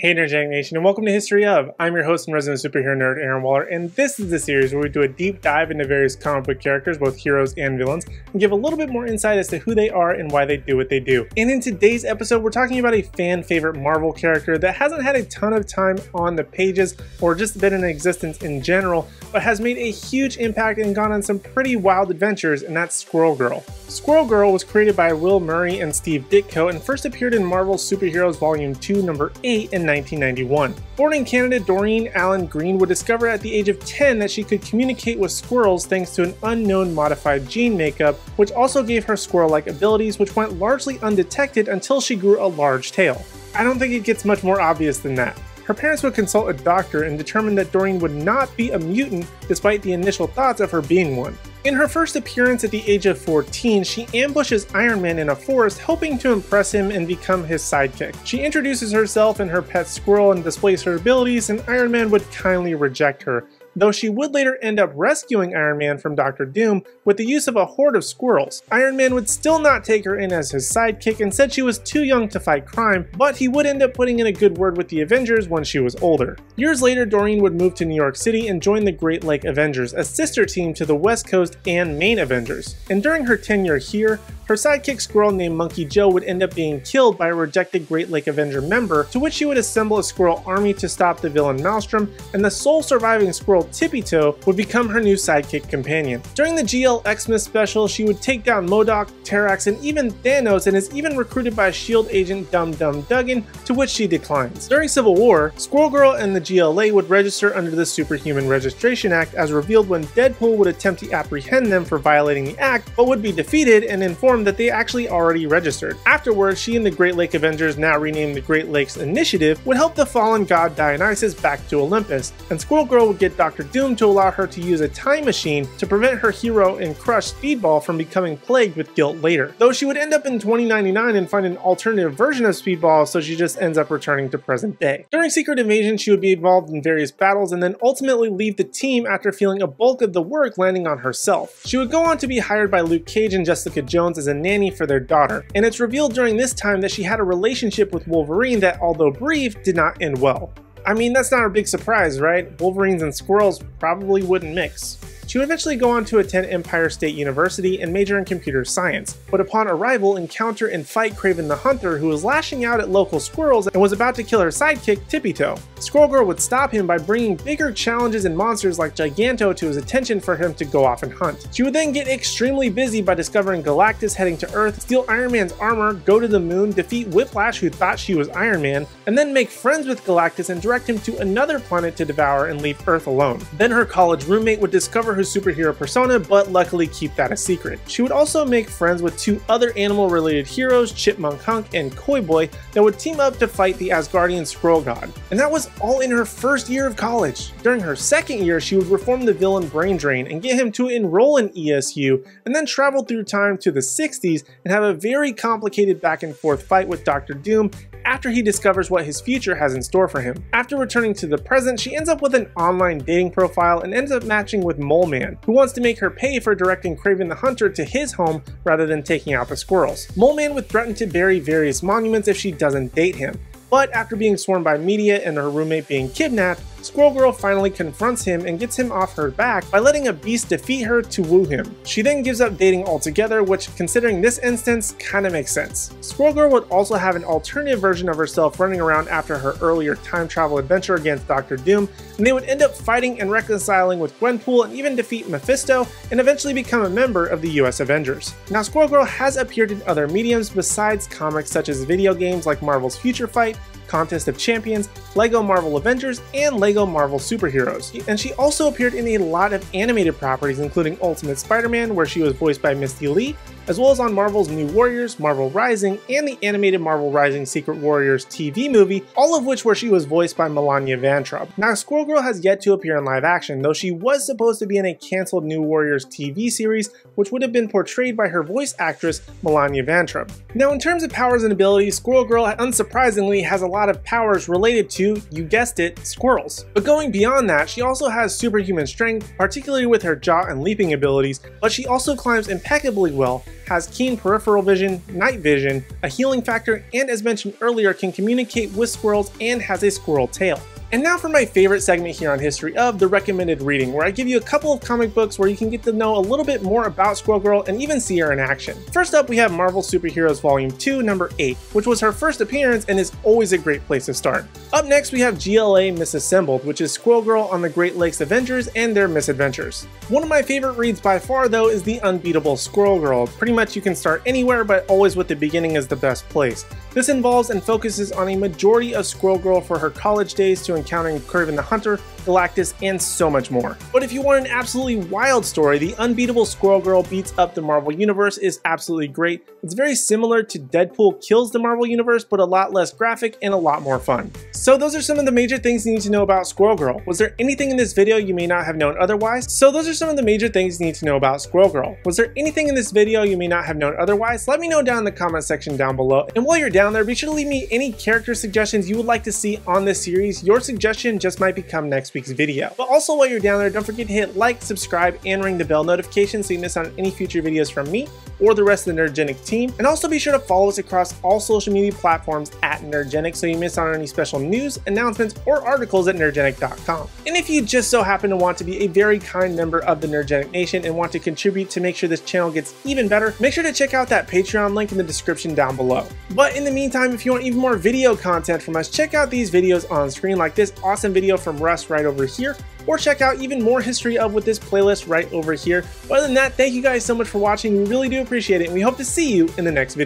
Hey Nerdgenic Nation, and welcome to History Of. I'm your host and resident superhero nerd, Aaron Waller, and this is the series where we do a deep dive into various comic book characters, both heroes and villains, and give a little bit more insight as to who they are and why they do what they do. And in today's episode, we're talking about a fan favorite Marvel character that hasn't had a ton of time on the pages or just been in existence in general, but has made a huge impact and gone on some pretty wild adventures, and that's Squirrel Girl. Squirrel Girl was created by Will Murray and Steve Ditko and first appeared in Marvel's Superheroes Volume 2, number 8 in 1991. Born in Canada, Doreen Allen Green would discover at the age of 10 that she could communicate with squirrels thanks to an unknown modified gene makeup, which also gave her squirrel-like abilities, which went largely undetected until she grew a large tail. I don't think it gets much more obvious than that. Her parents would consult a doctor and determine that Doreen would not be a mutant despite the initial thoughts of her being one. In her first appearance at the age of 14, she ambushes Iron Man in a forest, hoping to impress him and become his sidekick. She introduces herself and her pet squirrel and displays her abilities, and Iron Man would kindly reject her, though she would later end up rescuing Iron Man from Dr. Doom with the use of a horde of squirrels. Iron Man would still not take her in as his sidekick and said she was too young to fight crime, but he would end up putting in a good word with the Avengers when she was older. Years later, Doreen would move to New York City and join the Great Lake Avengers, a sister team to the West Coast and main Avengers. And during her tenure here, her sidekick squirrel named Monkey Joe would end up being killed by a rejected Great Lake Avenger member, to which she would assemble a squirrel army to stop the villain Maelstrom, and the sole surviving squirrel Tippy Toe would become her new sidekick companion. During the GL Xmas special, she would take down MODOK, Terrax, and even Thanos, and is even recruited by S.H.I.E.L.D. agent Dum Dum Dugan, to which she declines. During Civil War, Squirrel Girl and the GLA would register under the Superhuman Registration Act, as revealed when Deadpool would attempt to apprehend them for violating the act, but would be defeated and informed that they actually already registered. Afterwards, she and the Great Lake Avengers, now renamed the Great Lakes Initiative, would help the fallen god Dionysus back to Olympus, and Squirrel Girl would get Dr. Doom to allow her to use a time machine to prevent her hero and crush Speedball from becoming plagued with guilt later. Though she would end up in 2099 and find an alternative version of Speedball, so she just ends up returning to present day. During Secret Invasion, she would be involved in various battles and then ultimately leave the team after feeling a bulk of the work landing on herself. She would go on to be hired by Luke Cage and Jessica Jones as a nanny for their daughter, and it's revealed during this time that she had a relationship with Wolverine that, although brief, did not end well. I mean, that's not a big surprise, right? Wolverines and squirrels probably wouldn't mix. She would eventually go on to attend Empire State University and major in computer science, but upon arrival encounter and fight Kraven the Hunter, who was lashing out at local squirrels and was about to kill her sidekick Tippy Toe. Squirrel Girl would stop him by bringing bigger challenges and monsters like Giganto to his attention for him to go off and hunt. She would then get extremely busy by discovering Galactus heading to Earth, steal Iron Man's armor, go to the moon, defeat Whiplash who thought she was Iron Man, and then make friends with Galactus and direct him to another planet to devour and leave Earth alone. Then her college roommate would discover her superhero persona, but luckily keep that a secret. She would also make friends with two other animal-related heroes, Chipmunk Hunk and Koi Boy, that would team up to fight the Asgardian Squirrel God. And that was all in her first year of college. During her second year, she would reform the villain Brain Drain and get him to enroll in ESU, and then travel through time to the 60s and have a very complicated back and forth fight with Dr. Doom after he discovers what his future has in store for him. After returning to the present, she ends up with an online dating profile and ends up matching with Mole Man, who wants to make her pay for directing Kraven the Hunter to his home rather than taking out the squirrels. Mole Man would threaten to bury various monuments if she doesn't date him. But after being swarmed by media and her roommate being kidnapped, Squirrel Girl finally confronts him and gets him off her back by letting a beast defeat her to woo him. She then gives up dating altogether, which, considering this instance, kinda makes sense. Squirrel Girl would also have an alternative version of herself running around after her earlier time travel adventure against Dr. Doom, and they would end up fighting and reconciling with Gwenpool and even defeat Mephisto, and eventually become a member of the US Avengers. Now, Squirrel Girl has appeared in other mediums besides comics such as video games like Marvel's Future Fight, Contest of Champions, LEGO Marvel Avengers, and LEGO Marvel Superheroes. And she also appeared in a lot of animated properties, including Ultimate Spider-Man, where she was voiced by Misty Lee, as well as on Marvel's New Warriors, Marvel Rising, and the animated Marvel Rising Secret Warriors TV movie, all of which where she was voiced by Melania Van Trump. Now, Squirrel Girl has yet to appear in live action, though she was supposed to be in a cancelled New Warriors TV series, which would have been portrayed by her voice actress, Melania Van Trump. Now, in terms of powers and abilities, Squirrel Girl, unsurprisingly, has a lot of powers related to, you guessed it, squirrels. But going beyond that, she also has superhuman strength, particularly with her jaw and leaping abilities, but she also climbs impeccably well, has keen peripheral vision, night vision, a healing factor, and as mentioned earlier can communicate with squirrels and has a squirrel tail. And now for my favorite segment here on History of, the recommended reading, where I give you a couple of comic books where you can get to know a little bit more about Squirrel Girl and even see her in action. First up, we have Marvel Superheroes Volume 2, number 8, which was her first appearance and is always a great place to start. Up next, we have GLA Misassembled, which is Squirrel Girl on the Great Lakes Avengers and their misadventures. One of my favorite reads by far though is The Unbeatable Squirrel Girl. Pretty much you can start anywhere, but always with the beginning as the best place. This involves and focuses on a majority of Squirrel Girl for her college days to encountering Kraven the Hunter, Galactus, and so much more. But if you want an absolutely wild story, The Unbeatable Squirrel Girl beats up the Marvel Universe is absolutely great. It's very similar to Deadpool kills the Marvel Universe, but a lot less graphic and a lot more fun. So those are some of the major things you need to know about Squirrel Girl. Was there anything in this video you may not have known otherwise? Let me know down in the comment section down below. And while you're down there, be sure to leave me any character suggestions you would like to see on this series. Your suggestion just might become next week's video. But also while you're down there, don't forget to hit like, subscribe, and ring the bell notification so you miss out on any future videos from me or the rest of the Nerdgenic team. And also be sure to follow us across all social media platforms at Nerdgenic so you miss out on any special news, announcements, or articles at nerdgenic.com. And if you just so happen to want to be a very kind member of the Nerdgenic Nation and want to contribute to make sure this channel gets even better, make sure to check out that Patreon link in the description down below. But in the meantime, if you want even more video content from us, check out these videos on screen like this awesome video from Russ right over here, or check out even more History of with this playlist right over here. But other than that, thank you guys so much for watching. We really do appreciate it, and we hope to see you in the next video.